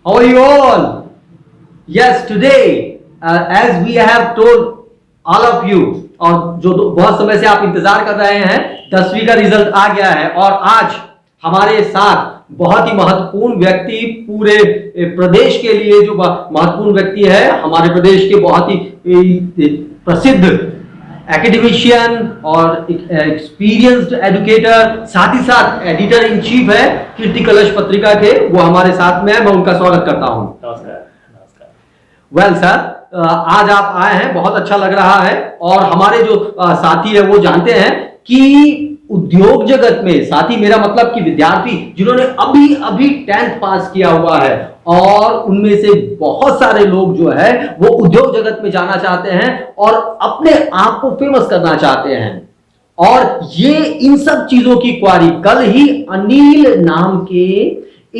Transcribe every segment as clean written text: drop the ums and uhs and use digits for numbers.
How are you all? Yes, today, as we have told all of you, और जो बहुत समय से आप इंतजार कर रहे हैं, 10वीं का रिजल्ट आ गया है और आज हमारे साथ बहुत ही महत्वपूर्ण व्यक्ति, पूरे प्रदेश के लिए जो महत्वपूर्ण व्यक्ति है, हमारे प्रदेश के बहुत ही प्रसिद्ध एकेडमिशियन और एक्सपीरियंस्ड एजुकेटर, साथ ही साथ एडिटर इन चीफ है कीर्ति कलश पत्रिका के, वो हमारे साथ में है। मैं उनका स्वागत करता हूं। नमस्कार। वेल सर, आज आप आए हैं, बहुत अच्छा लग रहा है। और हमारे जो साथी है वो जानते हैं कि उद्योग जगत में, साथी मेरा मतलब कि विद्यार्थी जिन्होंने अभी अभी 10th पास किया हुआ है, और उनमें से बहुत सारे लोग जो है वो उद्योग जगत में जाना चाहते हैं और अपने आप को फेमस करना चाहते हैं। और ये इन सब चीजों की क्वारी कल ही अनिल नाम के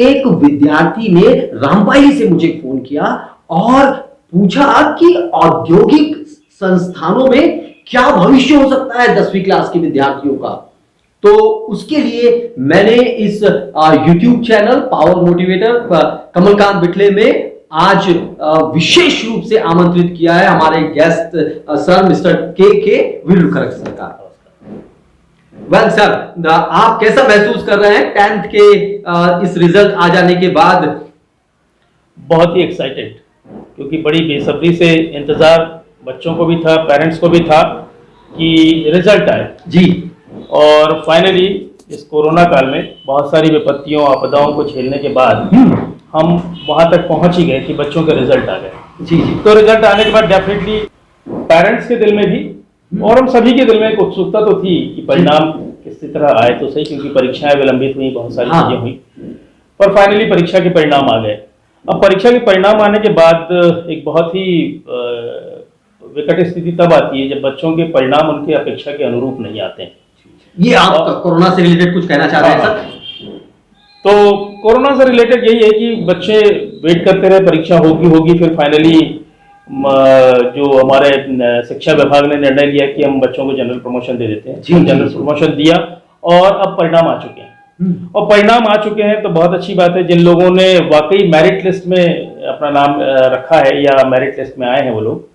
एक विद्यार्थी ने रामबाई से मुझे फोन किया और पूछा कि औद्योगिक संस्थानों में क्या भविष्य हो सकता है 10वीं क्लास के विद्यार्थियों का। तो उसके लिए मैंने इस YouTube channel power motivator Kamalkant Bitle में आज विशेष रूप से आमंत्रित किया है हमारे गेस्ट सर मिस्टर के वीरू खरक सर का। वेल सर, आप कैसा महसूस कर रहे हैं 10th के इस रिजल्ट आ जाने के बाद? बहुत ही एक्साइटेड, क्योंकि बड़ी बेसब्री से इंतजार बच्चों को भी था, पेरेंट्स को भी था कि रिजल्ट आए जी। और फाइनली इस कोरोना काल में बहुत सारी विपत्तियों आपदाओं को झेलने के बाद हम वहां तक पहुंच ही गए कि बच्चों के रिजल्ट आ गए जी जी। तो रिजल्ट आने के बाद डेफिनेटली पेरेंट्स के दिल में भी और हम सभी के दिल में एक उत्सुकता तो थी कि परिणाम किसी तरह आए तो सही, क्योंकि परीक्षाएं विलंबित हुई, बहुत सारी चीजें हुई, पर फाइनली परीक्षा के परिणाम आ गए। अब परीक्षा के परिणाम आने के बाद एक बहुत ही विकट स्थिति तब आती है जब बच्चों के परिणाम उनके अपेक्षा के अनुरूप नहीं आते हैं। ये आप कोरोना से रिलेटेड कुछ कहना चाह रहे हैं सर? तो कोरोना से रिलेटेड यही है कि बच्चे वेट करते रहे, परीक्षा होगी, फिर फाइनली जो हमारे शिक्षा विभाग ने निर्णय लिया कि हम बच्चों को जनरल प्रमोशन दे देते हैं। जनरल प्रमोशन दिया और अब परिणाम आ चुके हैं। और परिणाम आ चुके हैं तो बहुत अच्छी बात है। जिन लोगों ने वाकई मेरिट लिस्ट में अपना नाम रखा है या मेरिट लिस्ट में आए हैं वो लोग,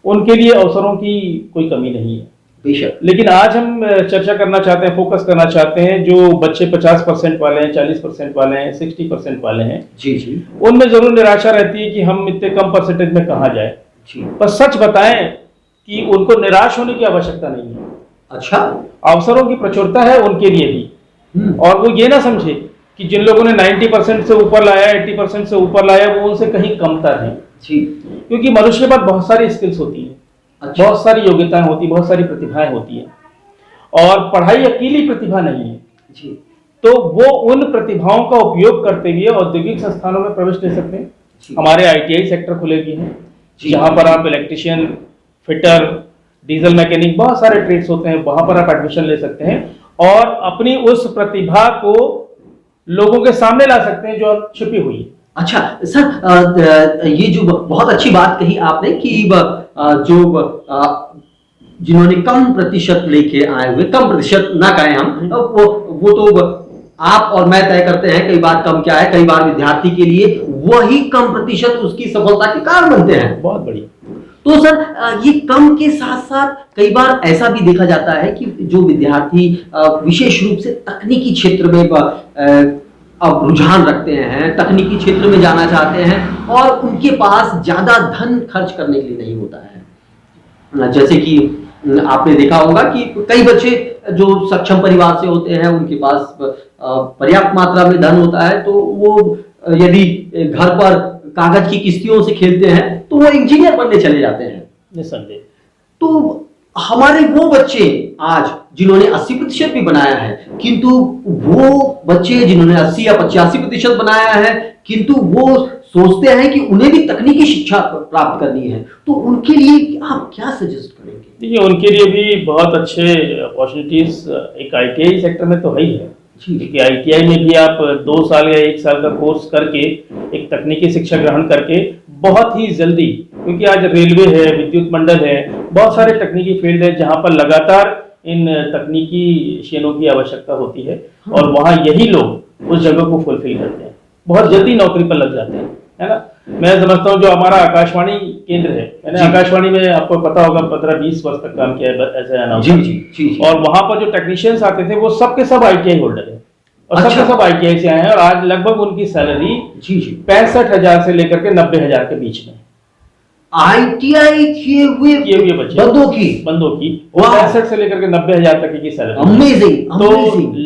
उनके लिए अवसरों की कोई कमी नहीं है बेशक। लेकिन आज हम चर्चा करना चाहते हैं, फोकस करना चाहते हैं जो बच्चे 50% वाले हैं, 40% वाले हैं, 60% वाले हैं जी जी, उनमें जरूर निराशा रहती है कि हम इतने कम परसेंटेज में कहाँ जाए जी। पर सच बताएं कि उनको निराश होने की आवश्यकता नहीं है। अच्छा, अवसरों की प्रचुरता है उनके लिए भी। और वो ये ना समझे कि जिन लोगों ने 90% से ऊपर लाया, 80% से ऊपर लाया, वो उनसे कहीं कमतर है जी। क्योंकि मनुष्य के पास बहुत सारी स्किल्स होती है, अच्छा। बहुत सारी योग्यताएं होती, बहुत सारी प्रतिभाएं होती है, और पढ़ाई अकेली प्रतिभा नहीं है जी। तो वो उन प्रतिभाओं का उपयोग करते हुए औद्योगिक संस्थानों में प्रवेश ले सकते हैं। हमारे ITI सेक्टर खुले भी हैं जहां पर आप इलेक्ट्रिशियन, फिटर, डीजल मैकेनिक, बहुत सारे ट्रेड्स होते हैं, वहां पर आप एडमिशन ले सकते हैं और अपनी उस प्रतिभा को लोगों के सामने ला सकते हैं जो छिपी हुई है। अच्छा सर, ये जो बहुत अच्छी बात कही आपने कि जो जिन्होंने कम प्रतिशत लेके आए हुए, कम प्रतिशत ना कहें हम, वो तो आप और मैं तय करते हैं कई बार कम क्या है। कई बार विद्यार्थी के लिए वही कम प्रतिशत उसकी सफलता के कारण बनते हैं। बहुत बढ़िया। तो सर, ये कम के साथ साथ कई बार ऐसा भी देखा जाता है कि जो विद्यार्थी विशेष रूप से तकनीकी क्षेत्र में अब रुझान रखते हैं, तकनीकी क्षेत्र में जाना चाहते हैं और उनके पास ज्यादा धन खर्च करने के लिए नहीं होता है। जैसे कि आपने देखा होगा कि कई बच्चे जो सक्षम परिवार से होते हैं, उनके पास पर्याप्त मात्रा में धन होता है, तो वो यदि घर पर कागज की किस्तियों से खेलते हैं तो वो इंजीनियर बनने चले जाते हैं निसंदेह। तो हमारे वो बच्चे आज जिन्होंने 80% भी बनाया है, किंतु वो बच्चे जिन्होंने 80 या 85% बनाया है, किंतु वो सोचते हैं कि उन्हें भी तकनीकी शिक्षा प्राप्त करनी है, तो उनके लिए आप क्या सजेस्ट करेंगे? देखिए, उनके लिए भी बहुत अच्छे अपॉर्चुनिटीज एक ITI सेक्टर में तो है ही है, क्योंकि ITI में भी आप 2 साल या 1 साल का कोर्स करके एक तकनीकी शिक्षा ग्रहण करके बहुत ही जल्दी, क्योंकि आज रेलवे है, विद्युत मंडल है, बहुत सारे तकनीकी फील्ड है जहां पर लगातार इन तकनीकी शेनों की आवश्यकता होती है और वहां यही लोग उस जगह को फुलफिल करते हैं, बहुत जल्दी नौकरी पर लग जाते हैं। है ना। मैं समझता हूँ जो हमारा आकाशवाणी केंद्र है, मैंने आकाशवाणी में आपको पता होगा 15-20 वर्ष तक काम किया है एज ए अनाउंसर, और वहां पर जो टेक्नीशियंस आते थे वो सबके सब ITI होल्डर है, और सबके सब ITI से आए हैं, और आज लगभग उनकी सैलरी 65,000 से लेकर के 90,000 के बीच में। ITI किए हुए बच्चे बंदों की 65 से लेकर के 90,000 तक की सैलरी। अमेजिंग। तो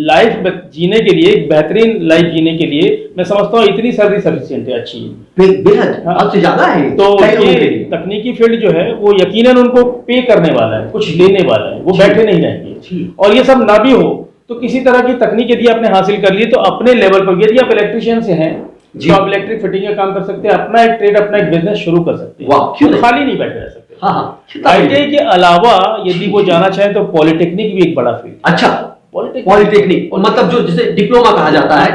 लाइफ जीने के लिए, बेहतरीन लाइफ जीने के लिए मैं समझता हूँ इतनी सैलरी सफिशिएंट है, अच्छी है, बेहद हद से ज्यादा है। तो ये तकनीकी फील्ड जो है वो यकीनन उनको पे करने वाला है, कुछ लेने वाला है, वो बैठे नहीं रहेंगे। और ये सब ना भी हो तो किसी तरह की तकनीक यदि आपने हासिल कर ली तो अपने लेवल पर, यदि आप इलेक्ट्रिशियन से हैं तो आप इलेक्ट्रिक फिटिंग का काम कर सकते हैं, अपना एक ट्रेड, अपना एक बिजनेस शुरू कर सकते हैं, क्यों खाली नहीं बैठे रह सकते। ITI के अलावा यदि वो जाना चाहे तो पॉलिटेक्निक भी एक बड़ा फील्ड। अच्छा, पॉलिटेक्निक मतलब जो जिसे डिप्लोमा कहा जाता है,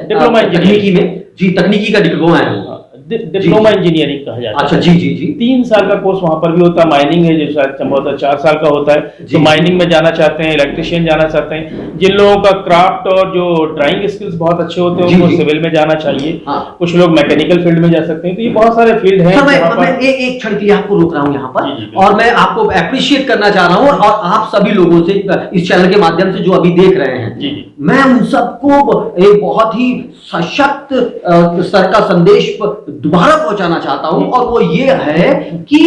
डिप्लोमा तकनीकी में, जी तकनीकी का डिप्लोमा है, डिप्लोमा इंजीनियरिंग कहा जाता है। अच्छा, जी 3 साल का कोर्स वहां पर भी होता है। माइनिंग है जो शायद संभवतः 4 साल का होता है, तो माइनिंग में जाना चाहते हैं, इलेक्ट्रिशियन जाना चाहते हैं, जिन लोगों का क्राफ्ट और जो ड्राइंग स्किल्स बहुत अच्छे होते हैं उनको सिविल में जाना चाहिए, कुछ लोग मैकेनिकल फील्ड में जा सकते हैं। तो ये बहुत सारे फील्ड हैं। मैं एक क्षण के लिए आपको रोक रहा हूँ यहाँ पर, और मैं आपको अप्रिशिएट करना चाह रहा हूँ, और आप सभी लोगों से इस चैनल के माध्यम से जो अभी देख रहे हैं, मैं उन सबको एक बहुत ही सशक्त स्तर का संदेश दोबारा पहुंचाना चाहता हूं, और वो ये है कि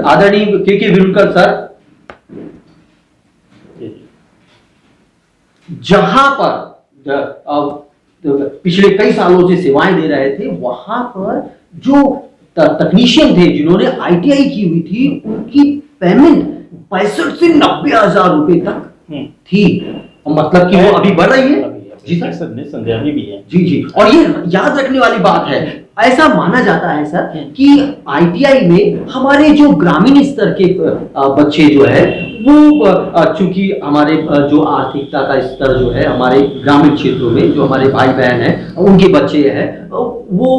आदरणीय के विरुलकर सर जहां पर पिछले कई सालों से सेवाएं दे रहे थे, वहां पर जो तकनीशियन थे जिन्होंने ITI की हुई थी, उनकी पेमेंट 65 से 90,000 रुपए तक थी, मतलब कि वो अभी बढ़ रही है। जी सर, निस्संदेह अभी भी है। जी, और ये याद रखने वाली बात है, ऐसा माना जाता है सर कि ITI में हमारे जो ग्रामीण स्तर के बच्चे जो है वो, चूंकि हमारे जो आर्थिकता का स्तर जो है हमारे ग्रामीण क्षेत्रों में जो हमारे भाई बहन हैं उनके बच्चे हैं, वो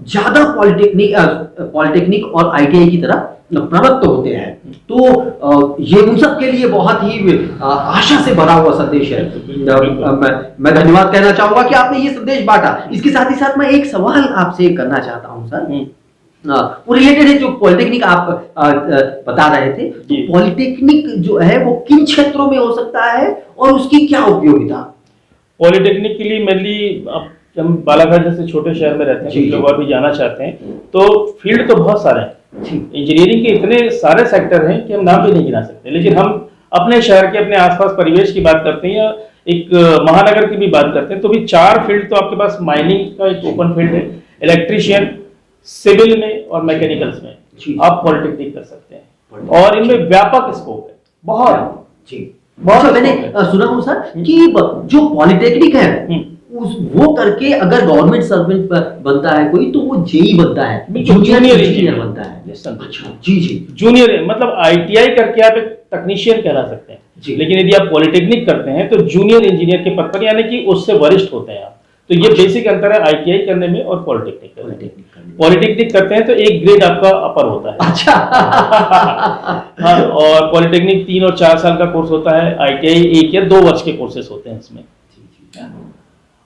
ज्यादा पॉलिटेक्निक और ITI की तरफ प्रवृत्त होते हैं। तो ये उन सब के लिए बहुत ही आशा से भरा हुआ संदेश है। मैं धन्यवाद कहना चाहूंगा कि आपने ये संदेश बांटा। इसके साथ ही साथ मैं एक सवाल आपसे करना चाहता हूं सर, वो रिलेटेड है जो पॉलिटेक्निक आप बता रहे थे, तो पॉलिटेक्निक जो है वो किन क्षेत्रों में हो सकता है और उसकी क्या उपयोगिता? पॉलिटेक्निक के लिए मेनली हम बालाघाट जैसे छोटे शहर में रहते हैं, लोग अभी जाना चाहते हैं, तो फील्ड तो बहुत सारे हैं, इंजीनियरिंग के इतने सारे सेक्टर हैं कि हम नाम भी नहीं गिना सकते। लेकिन हम अपने शहर के, अपने आसपास परिवेश की बात करते हैं या एक महानगर की भी बात करते हैं, तो भी 4 फील्ड तो आपके पास माइनिंग का एक ओपन फील्ड है, इलेक्ट्रिशियन, सिविल में और मैकेनिकल्स में आप पॉलिटेक्निक कर सकते हैं, और इनमें व्यापक स्कोप है, बहुत। मैंने सुना हूँ सर कि जो पॉलिटेक्निक है वो करके अगर गवर्नमेंट सर्वेंट बनता है कोई, तो वो JEE बनता है, जूनियर इंजीनियर बनता है। अच्छा, जी जूनियर मतलब ITI करके आप एक तकनीशियन कहला सकते हैं, लेकिन यदि आप पॉलिटेक्निक करते हैं तो जूनियर इंजीनियर के पद पर, यानी कि उससे वरिष्ठ होते हैं आप। तो ये बेसिक अंतर है ITI करने में और पॉलिटेक्निक करने में। पॉलिटेक्निक करते हैं तो एक ग्रेड आपका अपर होता है। अच्छा। हाँ, और पॉलिटेक्निक 3 और 4 साल का कोर्स होता है, ITI 1 या 2 वर्ष के कोर्सेस होते हैं इसमें।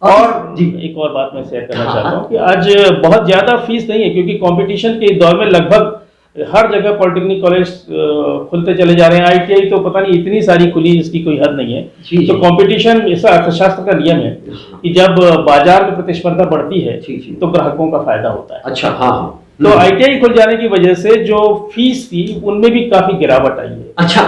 और एक और बात मैं शेयर करना चाहता हूँ कि आज बहुत ज्यादा फीस नहीं है, क्योंकि कंपटीशन के दौर में लगभग हर जगह पॉलिटेक्निक कॉलेज खुलते चले जा रहे हैं। ITI तो पता नहीं इतनी सारी खुली, इसकी कोई हद नहीं है। तो कंपटीशन, ऐसा अर्थशास्त्र का नियम है कि जब बाजार में प्रतिस्पर्धा बढ़ती है तो ग्राहकों का फायदा होता है। अच्छा, हाँ। तो ITI खुल जाने की वजह से जो फीस थी उनमें भी काफी गिरावट आई है। अच्छा,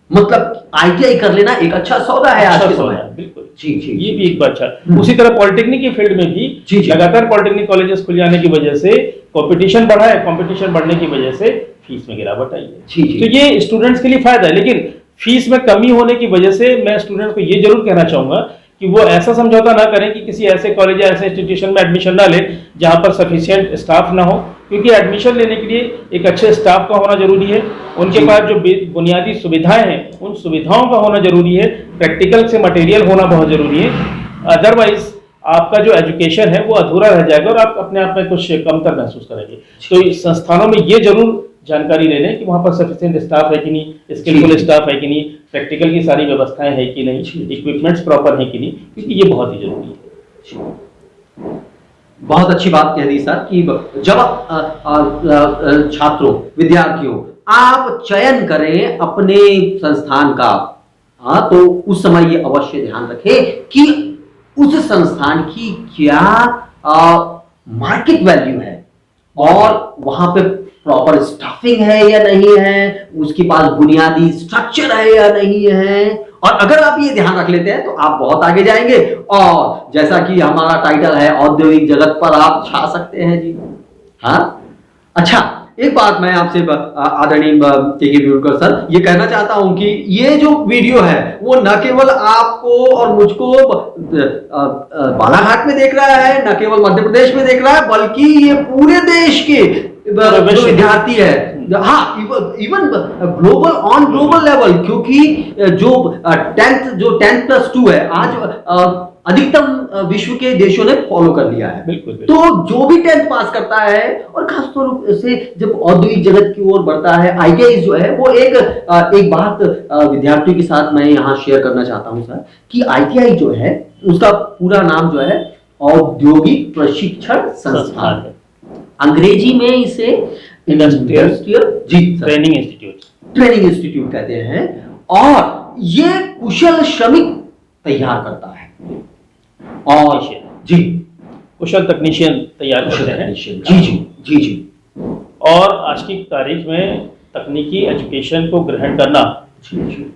मतलब ITI कर लेना एक अच्छा सौदा है आज के समय। बिल्कुल, ये भी एक बात अच्छा। उसी तरह पॉलिटेक्निक की फील्ड में भी लगातार पॉलिटेक्निक कॉलेजेस खुल जाने की वजह से कंपटीशन बढ़ा है, कंपटीशन बढ़ने की वजह से फीस में गिरावट आई है। तो ये स्टूडेंट्स के लिए फायदा है, लेकिन फीस में कमी होने की वजह से मैं स्टूडेंट्स को ये जरूर कहना चाहूंगा कि वो ऐसा समझौता ना करें कि किसी ऐसे कॉलेज या ऐसे इंस्टीट्यूशन में एडमिशन ना ले जहां पर सफिशिएंट स्टाफ ना हो, क्योंकि एडमिशन लेने के लिए एक अच्छे स्टाफ का होना जरूरी है, उनके पास जो बुनियादी सुविधाएं हैं उन सुविधाओं का होना जरूरी है, प्रैक्टिकल से मटेरियल होना बहुत जरूरी है। अदरवाइज आपका जो एजुकेशन है वो अधूरा रह जाएगा और आप अपने आप में कुछ कमतर महसूस करेंगे। तो इस संस्थानों में ये जरूर जानकारी ले लें कि वहाँ पर सफिशिएंट स्टाफ है कि नहीं, स्किलफुल स्टाफ है कि नहीं, प्रैक्टिकल की सारी व्यवस्थाएं है कि नहीं, इक्विपमेंट्स प्रॉपर है कि नहीं, क्योंकि ये बहुत ही जरूरी है। बहुत अच्छी बात कह दी सर कि जब छात्रों विद्यार्थियों आप चयन करें अपने संस्थान का, हाँ, तो उस समय ये अवश्य ध्यान रखें कि उस संस्थान की क्या मार्केट वैल्यू है और वहां पे प्रॉपर स्टाफिंग है या नहीं है, उसके पास बुनियादी स्ट्रक्चर है या नहीं है। और अगर आप ये ध्यान रख लेते हैं तो आप बहुत आगे जाएंगे और जैसा कि हमारा टाइटल है औद्योगिक जगत पर आप छा सकते हैं जी। हाँ, अच्छा, एक बात मैं आपसे आदरणीय के ब्यूकर सर ये कहना चाहता हूं कि ये जो वीडियो है वो न केवल आपको और मुझको बालाघाट में देख रहा है, न केवल मध्य प्रदेश में देख रहा है, बल्कि ये पूरे देश के जो विद्यार्थी है, हाँ, even global, on global level, क्योंकि जो 10+2 है आज अधिकतम विश्व के देशों ने फॉलो कर लिया है। बिल्कुल। तो जो भी 10th पास करता है और खासतौर से जब औद्योगिक जगत की ओर बढ़ता है, ITI जो है वो एक बात विद्यार्थियों के साथ मैं यहाँ शेयर करना चाहता हूँ सर कि ITI जो है उसका पूरा नाम जो है औद्योगिक प्रशिक्षण संस्थान है। अंग्रेजी में इसे इंडस्ट्रियल ट्रेनिंग इंस्टीट्यूट कहते हैं और ये कुशल श्रमिक तैयार करता है और जी कुशल तकनीशियन तैयार करते हैं। जी। और आज की तारीख में तकनीकी एजुकेशन को ग्रहण करना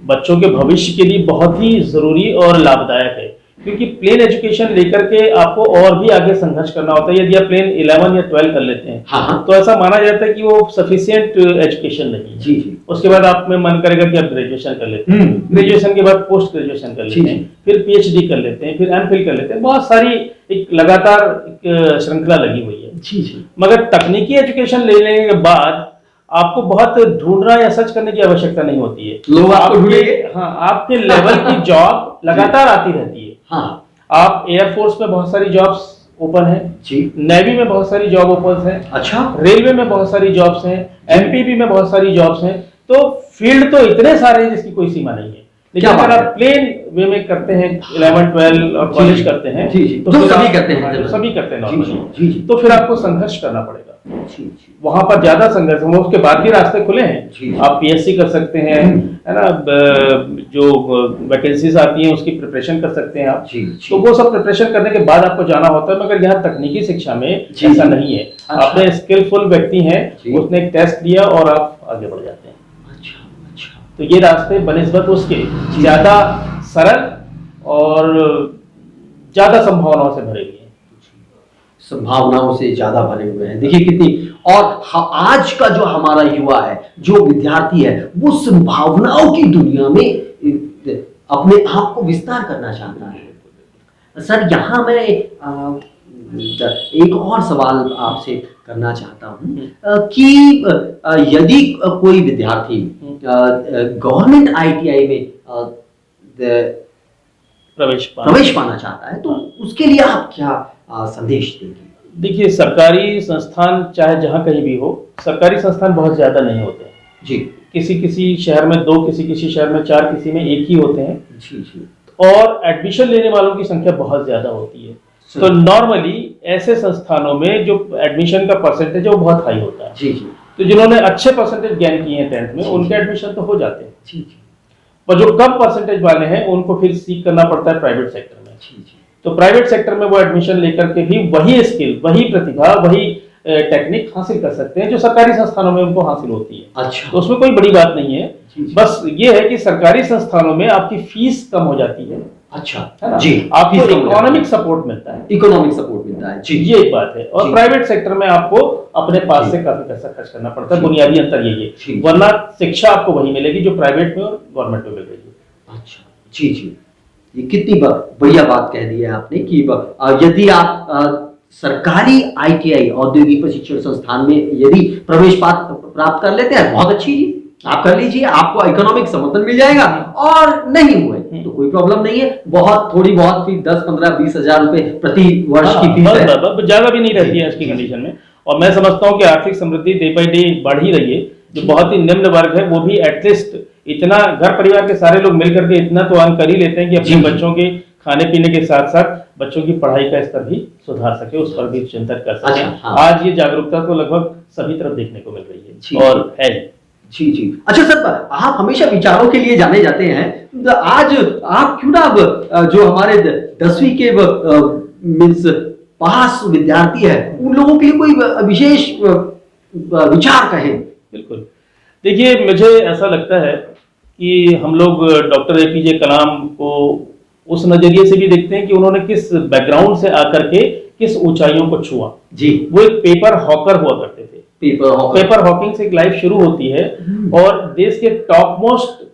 बच्चों के भविष्य के लिए बहुत ही जरूरी और लाभदायक है, क्योंकि प्लेन एजुकेशन लेकर के आपको और भी आगे संघर्ष करना होता है। यदि आप प्लेन 11 या 12 कर लेते हैं, हाँ, तो ऐसा माना जाता है कि वो सफिशिएंट एजुकेशन नहीं है। जी। उसके बाद आप में मन करेगा कि आप ग्रेजुएशन कर लेते हैं, ग्रेजुएशन के बाद पोस्ट ग्रेजुएशन कर लेते हैं, फिर PhD कर लेते हैं, फिर MPhil कर लेते हैं। बहुत सारी एक लगातार एक श्रृंखला लगी हुई है। जी। मगर तकनीकी एजुकेशन ले लेने के बाद आपको बहुत ढूंढना या सर्च करने की आवश्यकता नहीं होती है। लोग आपको ढूंढेंगे। हाँ, आपके लेवल की जॉब लगातार आती रहती है। हाँ, आप एयरफोर्स में बहुत सारी जॉब्स ओपन है जी, नेवी में बहुत सारी जॉब ओपन है, अच्छा, रेलवे में बहुत सारी जॉब्स हैं, MPB में बहुत सारी जॉब्स हैं। तो फील्ड तो इतने सारे हैं जिसकी कोई सीमा नहीं है। लेकिन अगर आप प्लेन वे में करते हैं 11, 12 और कॉलेज करते हैं, तो सभी करते हैं नॉर्मली, तो फिर आपको संघर्ष करना पड़ेगा। जी। वहां पर ज्यादा संघर्ष है। उसके बाद भी रास्ते खुले हैं। आप PSC कर सकते हैं, है ना, जो वैकेंसीज आती हैं उसकी प्रिपरेशन कर सकते हैं आप। तो वो सब प्रिपरेशन करने के बाद आपको जाना होता है। मगर यहाँ तकनीकी शिक्षा में ऐसा नहीं है। आपने स्किलफुल व्यक्ति है, उसने एक टेस्ट दिया और आप आगे बढ़ जाते हैं। तो ये रास्ते बनिस्बत उसके ज्यादा सरल और ज्यादा संभावनाओं से भरे हुए हैं। संभावनाओं से ज्यादा भरे हुए हैं। देखिए कितनी, और आज का जो हमारा युवा है, जो विद्यार्थी है, वो संभावनाओं की दुनिया में अपने आप को विस्तार करना चाहता है। सर, यहाँ मैं एक और सवाल आपसे करना चाहता हूँ कि यदि कोई विद्यार्थी गवर्नमेंट ITI में प्रवेश पाना चाहता है तो उसके लिए आप क्या संदेश देंगे? देखिए, सरकारी संस्थान चाहे जहाँ कहीं भी हो, सरकारी संस्थान बहुत ज्यादा नहीं होते हैं जी। किसी शहर में 2, किसी शहर में 4, किसी में 1 ही होते हैं जी। और एडमिशन लेने वालों की संख्या बहुत ज्यादा होती है। तो नॉर्मली ऐसे संस्थानों में जो एडमिशन का परसेंटेज है वो बहुत हाई होता है। जी। तो जिन्होंने अच्छे परसेंटेज गेन किए हैं 10th में, उनके एडमिशन तो हो जाते हैं। जी। पर जो कम परसेंटेज वाले हैं उनको फिर सीख करना पड़ता है प्राइवेट सेक्टर में। तो प्राइवेट सेक्टर में वो एडमिशन लेकर के भी वही स्किल, वही प्रतिभा, वही टेक्निक हासिल कर सकते हैं जो सरकारी संस्थानों में उनको हासिल होती है। अच्छा। तो उसमें कोई बड़ी बात नहीं है। बस ये है कि सरकारी संस्थानों में आपकी फीस कम हो जाती है। अच्छा, है ना? जी। आपको इकोनॉमिक सपोर्ट मिलता है। जी, ये एक बात है। और प्राइवेट सेक्टर में आपको अपने पास से काफी पैसा खर्च करना पड़ता है। बुनियादी अंतर यही है, वरना शिक्षा आपको वही मिलेगी जो प्राइवेट में और गवर्नमेंट में मिलेगी। अच्छा, जी। ये कितनी बढ़िया बात कह दी है आपने कि यदि आप सरकारी ITI औद्योगिक प्रशिक्षण संस्थान में यदि प्रवेश प्राप्त कर लेते हैं, बहुत अच्छी जी, आप कर लीजिए, आपको इकोनॉमिक समर्थन मिल जाएगा। और नहीं हुए तो कोई प्रॉब्लम नहीं है, बहुत थोड़ी बहुत फीस 10, 15, 20 हजार रुपए प्रति वर्ष की फीस है, ज्यादा भी नहीं रहती है आज की कंडीशन में। और मैं समझता हूँ कि आर्थिक समृद्धि डे बाई डे बढ़ ही रही है। जो बहुत ही निम्न वर्ग है वो भी एटलीस्ट इतना, घर परिवार के सारे लोग मिलकर के इतना तो अर्न कर ही लेते हैं कि अपने बच्चों के खाने पीने के साथ साथ बच्चों की पढ़ाई का स्तर भी सुधार सके, उस पर भी चिंतन कर सके। अच्छा, हाँ। आज ये जागरूकता तो लगभग सभी तरफ देखने को मिल रही जी, है और है। जी जी। अच्छा सर, आप हमेशा विचारों के लिए जाने जाते हैं, तो आज आप क्यों ना अब जो हमारे 10वीं के मीन्स पास विद्यार्थी है उन लोगों के लिए कोई विशेष विचार कहें। बिल्कुल, देखिए मुझे ऐसा लगता है कि हम लोग डॉक्टर एपीजे कलाम को उस नजरिए से भी देखते हैं कि उन्होंने किस बैकग्राउंड से आकर के किस ऊंचाइयों को छुआ। जी, वो एक पेपर हॉकर हुआ करते थे। पेपर हॉकिंग से एक लाइफ शुरू होती है और देश के टॉप मोस्ट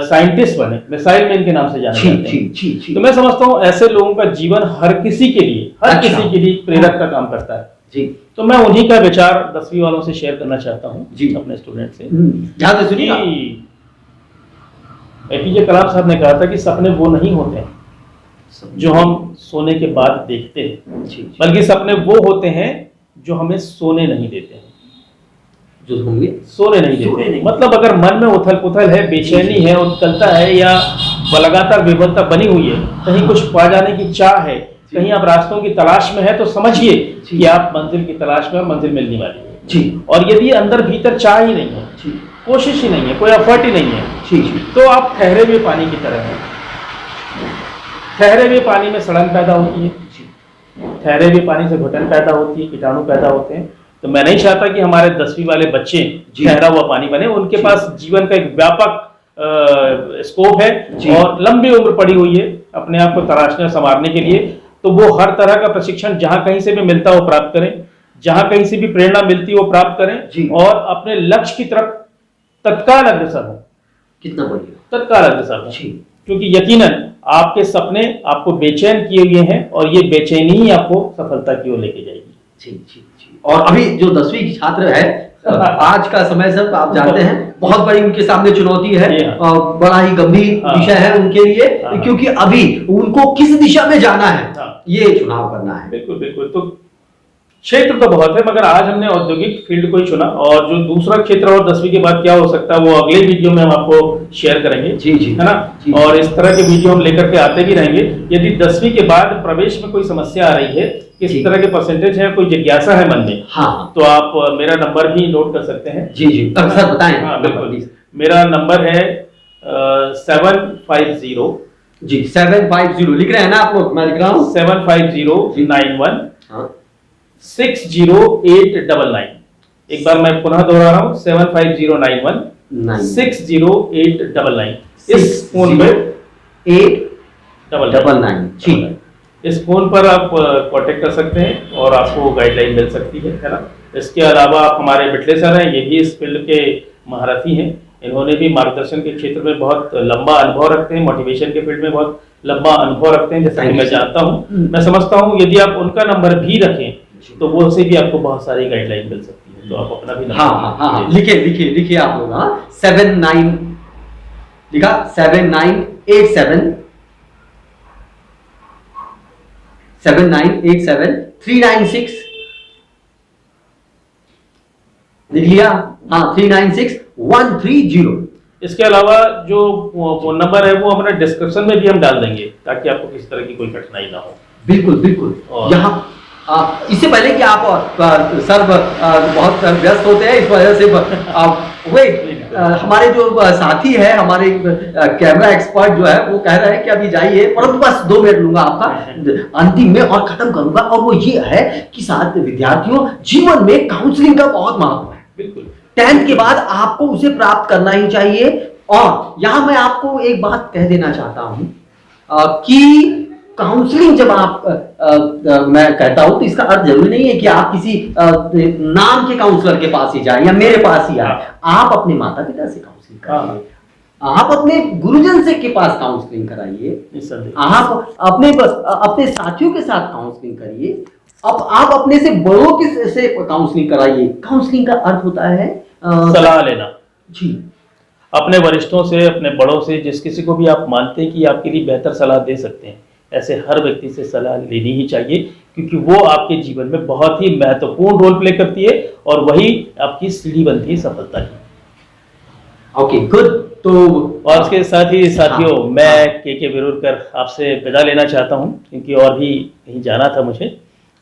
साइंटिस्ट बने, मिसाइल मैन के नाम से जाने जाते हैं। तो मैं समझता हूँ ऐसे लोगों का जीवन हर किसी के लिए, किसी के लिए प्रेरक का काम करता है। जी, तो मैं उन्हीं का विचार 10वीं वालों से शेयर करना चाहता हूँ अपने स्टूडेंट से। ध्यान से सुनिए। एपीजे कलाम साहब ने कहा था कि सपने वो नहीं होते हैं जो हम सोने के बाद देखते हैं, बल्कि सपने वो होते हैं जो हमें सोने नहीं देते हैं। जो होंगे सोने नहीं देते मतलब अगर मन में उथल पुथल है, बेचैनी है, उत्कंठा है या लगातार विफलता बनी हुई है, कहीं कुछ पा जाने की चाह है, कहीं आप रास्तों की तलाश में है, तो समझिए कि आप मंजिल की तलाश में, मंजिल मिलने वाली है जी। और यदि अंदर भीतर चाह ही नहीं है, कोशिश ही नहीं है, कोई एफर्ट ही नहीं है, तो आप ठहरे हुए पानी की तरह हैं। ठहरे हुए पानी में सड़न पैदा होती है, ठहरे हुए पानी से घुटन पैदा होती है, कीटाणु पैदा होते हैं। तो मैं नहीं चाहता कि हमारे 10वीं वाले बच्चे ठहरा हुआ पानी बने। उनके पास जीवन का एक व्यापक स्कोप है और लंबी उम्र पड़ी हुई है अपने आप को तराशने संवारने के लिए। तो वो हर तरह का प्रशिक्षण जहां कहीं से भी मिलता हो प्राप्त करें, जहां कहीं से भी प्रेरणा मिलती हो प्राप्त करें और अपने लक्ष्य की तरफ तत्काल अग्रसर हो। कितना बढ़िया, तत्काल अग्रसर हो, क्योंकि यकीनन आपके सपने आपको बेचैन किए हुए हैं और ये बेचैनी ही आपको सफलता की ओर लेके जाएगी। जी जी जी। और अभी जो 10वीं की छात्र है, आज का समय सर आप जानते हैं बहुत बड़ी उनके सामने चुनौती है और बड़ा ही गंभीर विषय है उनके लिए, क्योंकि अभी उनको किस दिशा में जाना है ये चुनाव करना है। बिल्कुल बिल्कुल। तो क्षेत्र तो बहुत है, मगर आज हमने औद्योगिक फील्ड को ही चुना और जो दूसरा क्षेत्र और 10वीं के बाद क्या हो सकता है वो अगले वीडियो में हम आपको शेयर करेंगे। जी जी, है ना। और इस तरह के वीडियो हम लेकर के आते भी रहेंगे। यदि 10वीं के बाद प्रवेश में कोई समस्या आ रही है, किस तरह के परसेंटेज है, कोई जिज्ञासा है मन में, हाँ, तो आप मेरा नंबर भी नोट कर सकते हैं। जी जी सर बताएं। हाँ बिल्कुल, मेरा नंबर है 750 जी 750 लिख रहे हैं ना आप लोग? मैं लिख रहा हूँ 75091 60899। एक बार मैं पुनः दोहरा रहा हूँ 75091 60899। इस फोन पे 899 ठीक, इस फोन पर आप कांटेक्ट कर सकते हैं और आपको गाइडलाइन मिल सकती है ना। इसके अलावा आप हमारे बिटले सर हैं, ये भी इस फील्ड के महारथी हैं। इन्होंने भी मार्गदर्शन के क्षेत्र में बहुत लंबा अनुभव रखते हैं, मोटिवेशन के फील्ड में बहुत लंबा अनुभव रखते हैं, जैसा कि मैं जानता हूँ। मैं समझता हूँ यदि आप उनका नंबर भी रखें तो वो से भी आपको बहुत सारी गाइडलाइन मिल सकती है। तो आप अपना भी हाँ लिखिए आप लोग। 79 लिखा 7987 396 लिख लिया। हाँ 396130। इसके अलावा जो फोन नंबर है वो हमारे डिस्क्रिप्शन में भी हम डाल देंगे ताकि आपको किसी तरह की कोई कठिनाई ना हो। बिल्कुल बिल्कुल। यहाँ इससे पहले कि आप सर बहुत व्यस्त होते हैं, इस वजह से हमारे जो साथी है, हमारे कैमरा एक्सपर्ट जो है वो कह रहे हैं कि अभी जाइए, परंतु बस 2 मिनट लूंगा आपका अंतिम में और खत्म करूंगा। और वो ये है कि साथ विद्यार्थियों, जीवन में काउंसलिंग का बहुत महत्व है। बिल्कुल 10th के बाद आपको उसे प्राप्त करना ही चाहिए। और यहां मैं आपको एक बात कह देना चाहता हूं कि काउंसलिंग जब आप मैं कहता हूं तो इसका अर्थ जरूरी नहीं है कि आप किसी नाम के काउंसलर के पास ही जाए या मेरे पास ही आए। आप अपने माता पिता से काउंसलिंग कराइए, आप अपने गुरुजन से के पास काउंसलिंग कराइए, आप अपने साथियों के साथ काउंसलिंग करिए, अब आप अपने से बड़ों के से काउंसलिंग कराइए। काउंसलिंग का अर्थ होता है सलाह लेना जी, अपने वरिष्ठों से, अपने बड़ों से, जिस किसी को भी आप मानते हैं कि आपके लिए बेहतर सलाह दे सकते हैं, ऐसे हर व्यक्ति से सलाह लेनी ही चाहिए, क्योंकि वो आपके जीवन में बहुत ही महत्वपूर्ण रोल प्ले करती है और वही आपकी सीढ़ी बनती है सफलता की। Okay good. तो और उसके साथ ही साथियों, मैं के विरुरकर आपसे विदा लेना चाहता हूं, क्योंकि और भी कहीं जाना था मुझे,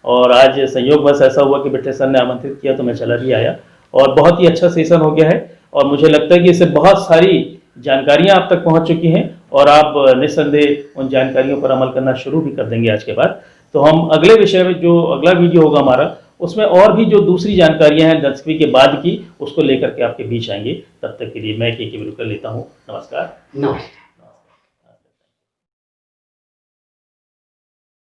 और आज संयोग बस ऐसा हुआ कि बिट्टे सर ने आमंत्रित किया तो मैं चला भी आया, और बहुत ही अच्छा सेशन हो गया है। और मुझे लगता है कि इससे बहुत सारी जानकारियां आप तक पहुंच चुकी हैं, और आप निस्संदेह उन जानकारियों पर अमल करना शुरू भी कर देंगे आज के बाद। तो हम अगले विषय में, जो अगला वीडियो होगा हमारा, उसमें और भी जो दूसरी जानकारियां हैं 10वीं के बाद की, उसको लेकर के आपके बीच आएंगे। तब तक के लिए मैं के विरुरकर लेता हूँ। नमस्कार। नमस्कार।